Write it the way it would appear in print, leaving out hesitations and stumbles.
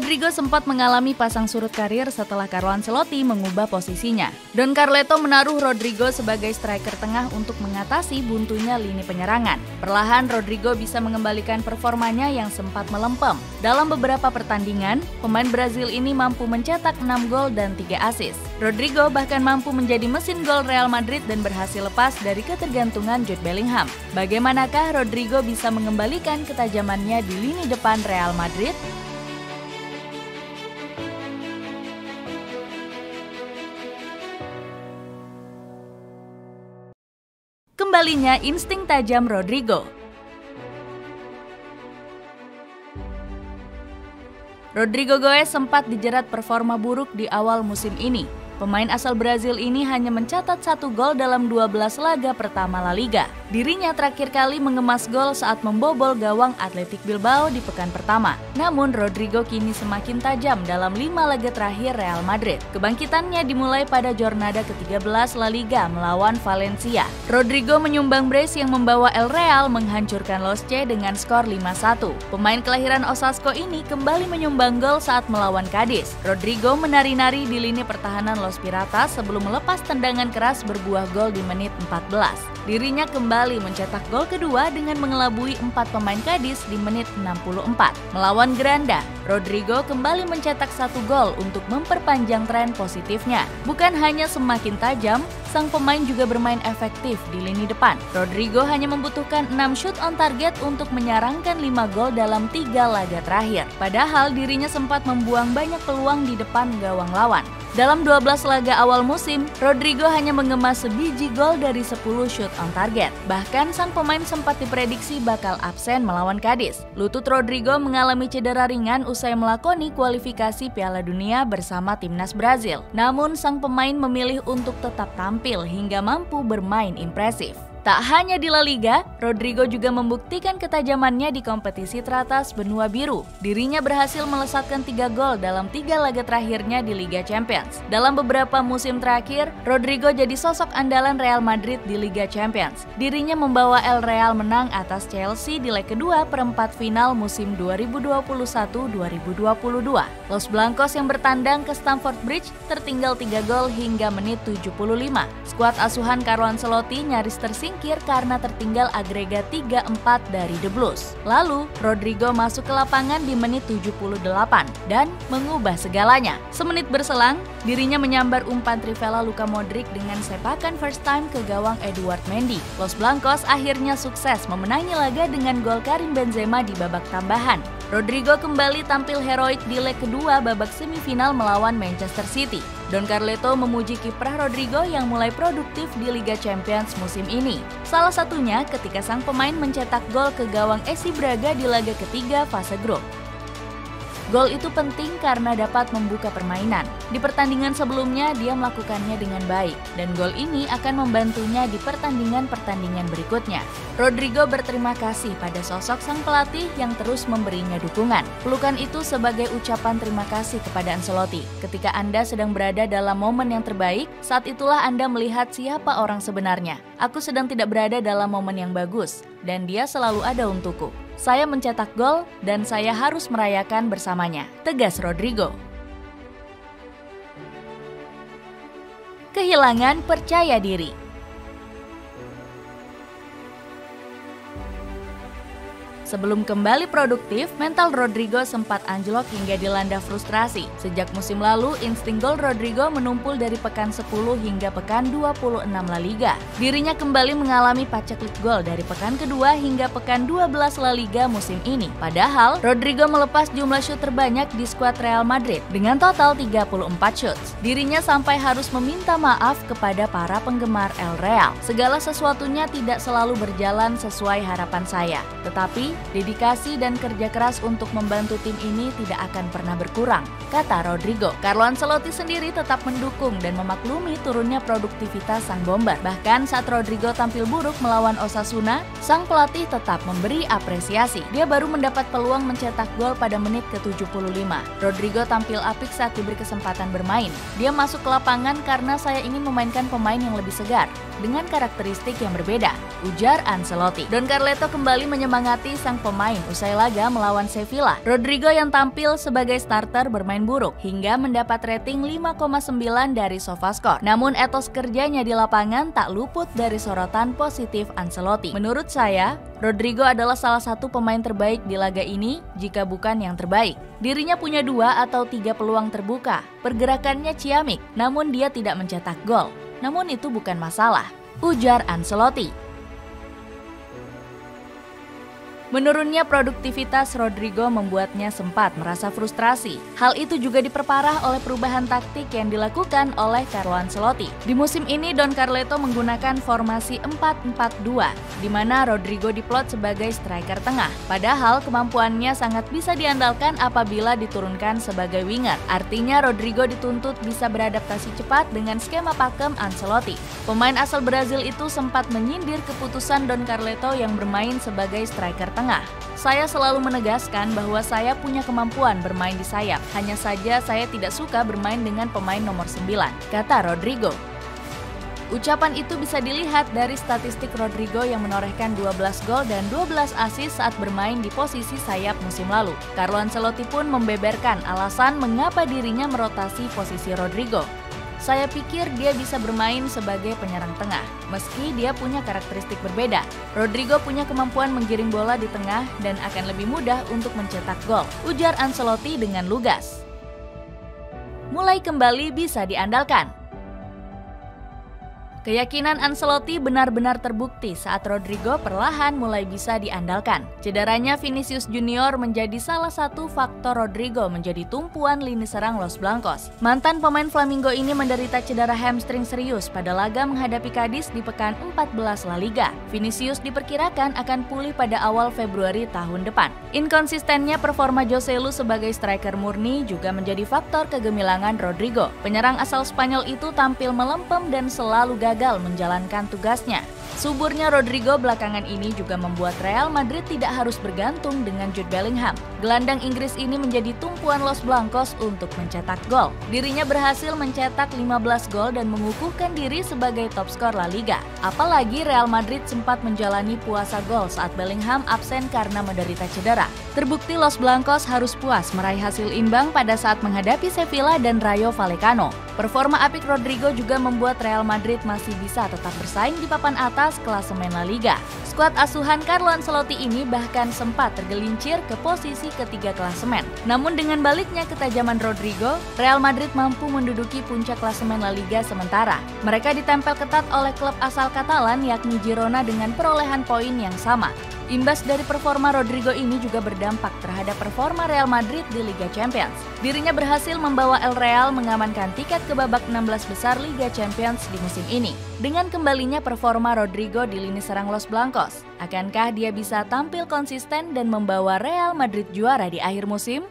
Rodrigo sempat mengalami pasang surut karir setelah Carlo Ancelotti mengubah posisinya. Don Carleto menaruh Rodrigo sebagai striker tengah untuk mengatasi buntunya lini penyerangan. Perlahan Rodrigo bisa mengembalikan performanya yang sempat melempem. Dalam beberapa pertandingan, pemain Brazil ini mampu mencetak 6 gol dan 3 assist. Rodrigo bahkan mampu menjadi mesin gol Real Madrid dan berhasil lepas dari ketergantungan Jude Bellingham. Bagaimanakah Rodrigo bisa mengembalikan ketajamannya di lini depan Real Madrid? Kembalinya insting tajam Rodrigo. Rodrigo Goes sempat dijerat performa buruk di awal musim ini. Pemain asal Brazil ini hanya mencatat 1 gol dalam 12 laga pertama La Liga. Dirinya terakhir kali mengemas gol saat membobol gawang Athletic Bilbao di pekan pertama. Namun Rodrigo kini semakin tajam dalam 5 laga terakhir Real Madrid. Kebangkitannya dimulai pada jornada ke-13 La Liga melawan Valencia. Rodrigo menyumbang brace yang membawa El Real menghancurkan Los C dengan skor 5-1. Pemain kelahiran Osasco ini kembali menyumbang gol saat melawan Cadiz. Rodrigo menari-nari di lini pertahanan Los Piratas sebelum melepas tendangan keras berbuah gol di menit 14. Dirinya kembali mencetak gol kedua dengan mengelabui 4 pemain Cadiz di menit 64. Melawan Granda, Rodrigo kembali mencetak 1 gol untuk memperpanjang tren positifnya. Bukan hanya semakin tajam, sang pemain juga bermain efektif di lini depan. Rodrigo hanya membutuhkan 6 shoot on target untuk menyarangkan 5 gol dalam 3 laga terakhir. Padahal dirinya sempat membuang banyak peluang di depan gawang lawan. Dalam 12 laga awal musim, Rodrigo hanya mengemas sebiji gol dari 10 shoot on target. Bahkan sang pemain sempat diprediksi bakal absen melawan Cadiz. Lutut Rodrigo mengalami cedera ringan usai melakoni kualifikasi Piala Dunia bersama timnas Brazil. Namun sang pemain memilih untuk tetap tampil hingga mampu bermain impresif. Tak hanya di La Liga, Rodrigo juga membuktikan ketajamannya di kompetisi teratas benua biru. Dirinya berhasil melesatkan 3 gol dalam 3 laga terakhirnya di Liga Champions. Dalam beberapa musim terakhir, Rodrigo jadi sosok andalan Real Madrid di Liga Champions. Dirinya membawa El Real menang atas Chelsea di leg kedua perempat final musim 2021-2022. Los Blancos yang bertandang ke Stamford Bridge tertinggal 3 gol hingga menit 75. Skuad asuhan Carlo Ancelotti nyaris tersingkir karena tertinggal agregat 3-4 dari The Blues. Lalu, Rodrigo masuk ke lapangan di menit 78 dan mengubah segalanya. Semenit berselang, dirinya menyambar umpan Trivela Luka Modric dengan sepakan first time ke gawang Edouard Mendy. Los Blancos akhirnya sukses memenangi laga dengan gol Karim Benzema di babak tambahan. Rodrigo kembali tampil heroik di leg kedua babak semifinal melawan Manchester City. Don Carleto memuji kiprah Rodrigo yang mulai produktif di Liga Champions musim ini. Salah satunya ketika sang pemain mencetak gol ke gawang SC Braga di laga ketiga fase grup. Gol itu penting karena dapat membuka permainan. Di pertandingan sebelumnya dia melakukannya dengan baik dan gol ini akan membantunya di pertandingan-pertandingan berikutnya. Rodrigo berterima kasih pada sosok sang pelatih yang terus memberinya dukungan. Pelukan itu sebagai ucapan terima kasih kepada Ancelotti. Ketika Anda sedang berada dalam momen yang terbaik, saat itulah Anda melihat siapa orang sebenarnya. Aku sedang tidak berada dalam momen yang bagus dan dia selalu ada untukku. Saya mencetak gol dan saya harus merayakan bersamanya, tegas Rodrigo. Kehilangan percaya diri. Sebelum kembali produktif, mental Rodrigo sempat anjlok hingga dilanda frustrasi. Sejak musim lalu, insting gol Rodrigo menumpul dari pekan 10 hingga pekan 26 La Liga. Dirinya kembali mengalami paceklik gol dari pekan kedua hingga pekan 12 La Liga musim ini. Padahal, Rodrigo melepas jumlah shoot terbanyak di skuad Real Madrid dengan total 34 shots. Dirinya sampai harus meminta maaf kepada para penggemar El Real. Segala sesuatunya tidak selalu berjalan sesuai harapan saya, tetapi dedikasi dan kerja keras untuk membantu tim ini tidak akan pernah berkurang, kata Rodrigo. Carlo Ancelotti sendiri tetap mendukung dan memaklumi turunnya produktivitas sang bomber. Bahkan saat Rodrigo tampil buruk melawan Osasuna, sang pelatih tetap memberi apresiasi. Dia baru mendapat peluang mencetak gol pada menit ke-75. Rodrigo tampil apik saat diberi kesempatan bermain. Dia masuk ke lapangan karena saya ingin memainkan pemain yang lebih segar, dengan karakteristik yang berbeda, ujar Ancelotti. Don Carleto kembali menyemangati sang sang pemain usai laga melawan Sevilla. Rodrigo yang tampil sebagai starter bermain buruk hingga mendapat rating 5,9 dari SofaScore. Namun etos kerjanya di lapangan tak luput dari sorotan positif Ancelotti. Menurut saya, Rodrigo adalah salah satu pemain terbaik di laga ini, jika bukan yang terbaik. Dirinya punya 2 atau 3 peluang terbuka. Pergerakannya ciamik, namun dia tidak mencetak gol. Namun itu bukan masalah, ujar Ancelotti. Menurunnya produktivitas Rodrigo membuatnya sempat merasa frustrasi. Hal itu juga diperparah oleh perubahan taktik yang dilakukan oleh Carlo Ancelotti. Di musim ini Don Carleto menggunakan formasi 4-4-2, di mana Rodrigo diplot sebagai striker tengah. Padahal kemampuannya sangat bisa diandalkan apabila diturunkan sebagai winger. Artinya Rodrigo dituntut bisa beradaptasi cepat dengan skema pakem Ancelotti. Pemain asal Brazil itu sempat menyindir keputusan Don Carleto yang bermain sebagai striker tengah. Saya selalu menegaskan bahwa saya punya kemampuan bermain di sayap, hanya saja saya tidak suka bermain dengan pemain nomor 9, kata Rodrigo. Ucapan itu bisa dilihat dari statistik Rodrigo yang menorehkan 12 gol dan 12 assist saat bermain di posisi sayap musim lalu. Carlo Ancelotti pun membeberkan alasan mengapa dirinya merotasi posisi Rodrigo. Saya pikir dia bisa bermain sebagai penyerang tengah, meski dia punya karakteristik berbeda. Rodrigo punya kemampuan menggiring bola di tengah dan akan lebih mudah untuk mencetak gol, ujar Ancelotti dengan lugas. Mulai kembali bisa diandalkan. Keyakinan Ancelotti benar-benar terbukti saat Rodrigo perlahan mulai bisa diandalkan. Cederanya Vinicius Junior menjadi salah satu faktor Rodrigo menjadi tumpuan lini serang Los Blancos. Mantan pemain Flamengo ini menderita cedera hamstring serius pada laga menghadapi Cadiz di pekan 14 La Liga. Vinicius diperkirakan akan pulih pada awal Februari tahun depan. Inkonsistennya performa Joselu sebagai striker murni juga menjadi faktor kegemilangan Rodrigo. Penyerang asal Spanyol itu tampil melempem dan selalu gagal menjalankan tugasnya. Suburnya Rodrigo belakangan ini juga membuat Real Madrid tidak harus bergantung dengan Jude Bellingham. Gelandang Inggris ini menjadi tumpuan Los Blancos untuk mencetak gol. Dirinya berhasil mencetak 15 gol dan mengukuhkan diri sebagai top skor La Liga. Apalagi Real Madrid sempat menjalani puasa gol saat Bellingham absen karena menderita cedera. Terbukti Los Blancos harus puas meraih hasil imbang pada saat menghadapi Sevilla dan Rayo Vallecano. Performa apik Rodrigo juga membuat Real Madrid masih bisa tetap bersaing di papan atas klasemen La Liga. Skuad asuhan Carlo Ancelotti ini bahkan sempat tergelincir ke posisi ketiga klasemen. Namun dengan baliknya ketajaman Rodrigo, Real Madrid mampu menduduki puncak klasemen La Liga sementara. Mereka ditempel ketat oleh klub asal Katalan yakni Girona dengan perolehan poin yang sama. Imbas dari performa Rodrigo ini juga berdampak terhadap performa Real Madrid di Liga Champions. Dirinya berhasil membawa El Real mengamankan tiket ke babak 16 besar Liga Champions di musim ini. Dengan kembalinya performa Rodrigo di lini serang Los Blancos, akankah dia bisa tampil konsisten dan membawa Real Madrid juara di akhir musim?